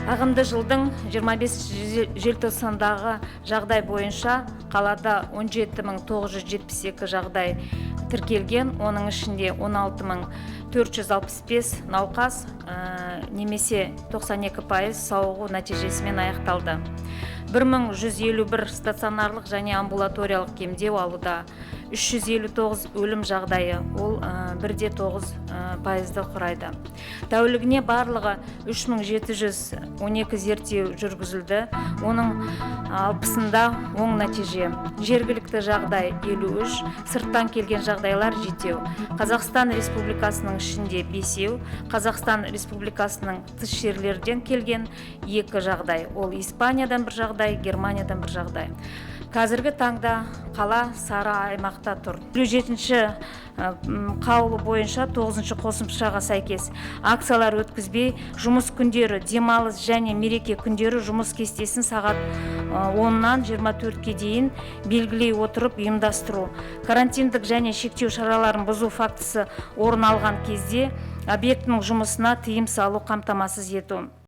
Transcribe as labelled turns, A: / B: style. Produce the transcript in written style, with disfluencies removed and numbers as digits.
A: Ағымды жылдың 25 желтоқсандағы жағдай бойынша қалада 17.972 жағдай тіркелген, оның ішінде 16.465 науқас немесе 92% сауығу нәтижесімен аяқталды. 1151 стационарлық және амбулаториялық емдеу алуда, 359 өлім жағдайы, ол 1,9% құрайды. Тәулігіне барлығы 3712 зерттеу жүргізілді, оның 60-ында оң нәтиже. Жергілікті жағдай 53, сырттан келген жағдайлар 7. Қазақстан Республикасының ішінде 5, Қазақстан Республикасының тыс жерлерден келген 2 жағдай. Ол Испаниядан 1 жағдай, Германиядан 1 жағдай. Қазіргі таңда қала сары аймақта тұр. 7-ші қаулы бойынша 9-ші қосымшаға сәйкес акциялар өткізбей, жұмыс күндері, демалыс және мереке күндері жұмыс кестесін сағат 10-нан 24-ке дейін белгілей отырып ұйымдастыру. Карантиндік және шектеу шараларын бұзу фактісі орын алған кезде объектінің жұмысына тыйым салу қамтамасыз ету.